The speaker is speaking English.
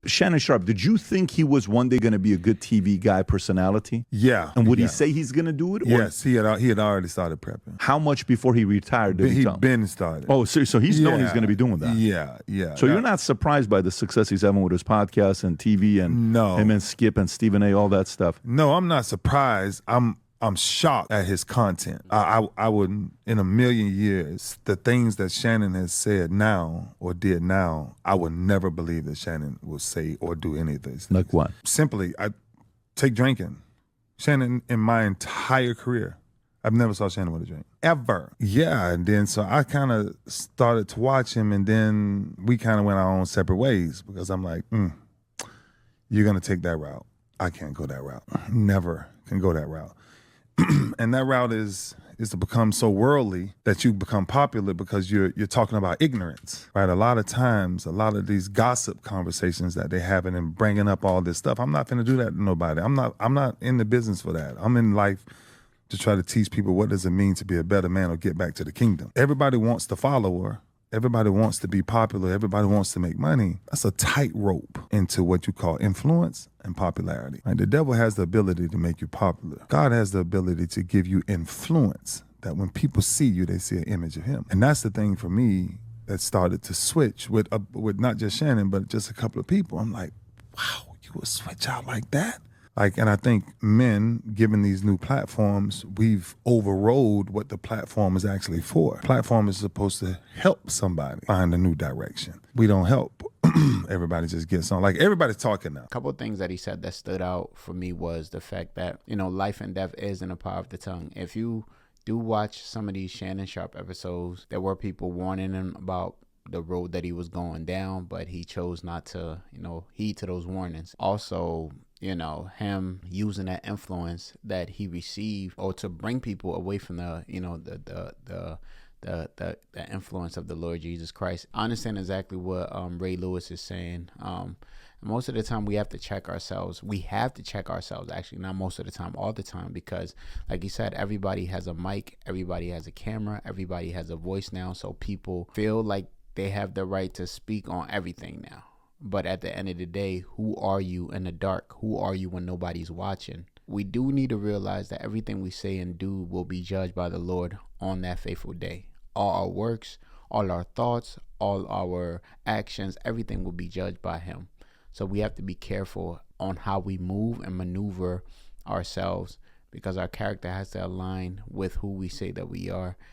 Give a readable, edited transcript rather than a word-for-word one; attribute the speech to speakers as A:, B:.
A: Shannon Sharpe, did you think he was one day going to be a good TV guy personality?
B: Yeah.
A: And would he say he's going to do it?
B: Yes, he had already started prepping.
A: How much before he retired did he tell?
B: He'd been started.
A: Oh, so he's known he's going to be doing that.
B: Yeah.
A: So you're not surprised by the success he's having with his podcast and TV and him and Skip and Stephen A., all that stuff?
B: No, I'm not surprised. I'm shocked at his content. I wouldn't, in a million years, the things that Shannon has said now or did now, I would never believe that Shannon will say or do any of this.
A: Like what?
B: Simply, I take drinking. Shannon, in my entire career, I've never saw Shannon with a drink, ever. Yeah, and then so I kind of started to watch him, and then we kind of went our own separate ways because I'm like, you're going to take that route. I can't go that route. Never can go that route. And that route is to become so worldly that you become popular because you're talking about ignorance, right? A lot of times, a lot of these gossip conversations that they're having and bringing up all this stuff, I'm not going to do that to nobody. I'm not in the business for that. I'm in life to try to teach people what does it mean to be a better man or get back to the kingdom. Everybody wants the follower. Everybody wants to be popular. Everybody wants to make money. That's a tightrope into what you call influence and popularity. Right? The devil has the ability to make you popular. God has the ability to give you influence, that when people see you, they see an image of him. And that's the thing for me that started to switch with not just Shannon, but just a couple of people. I'm like, wow, you would switch out like that? And I think men, given these new platforms, we've overrode what the platform is actually for. Platform is supposed to help somebody find a new direction. We don't help. Everybody just gets on. Everybody's talking now.
C: A couple of things that he said that stood out for me was the fact that, life and death is in the power of the tongue. If you do watch some of these Shannon Sharpe episodes, there were people warning him about the road that he was going down, but he chose not to, heed to those warnings. Also, him using that influence that he received or to bring people away from the influence of the Lord Jesus Christ. I understand exactly what Ray Lewis is saying. Most of the time we have to check ourselves. We have to check ourselves, actually, not most of the time, all the time, because like you said, everybody has a mic, everybody has a camera, everybody has a voice now. So people feel like they have the right to speak on everything now. But at the end of the day, who are you in the dark? Who are you when nobody's watching? We do need to realize that everything we say and do will be judged by the Lord on that faithful day. All our works, all our thoughts, all our actions, everything will be judged by him. So we have to be careful on how we move and maneuver ourselves, because our character has to align with who we say that we are.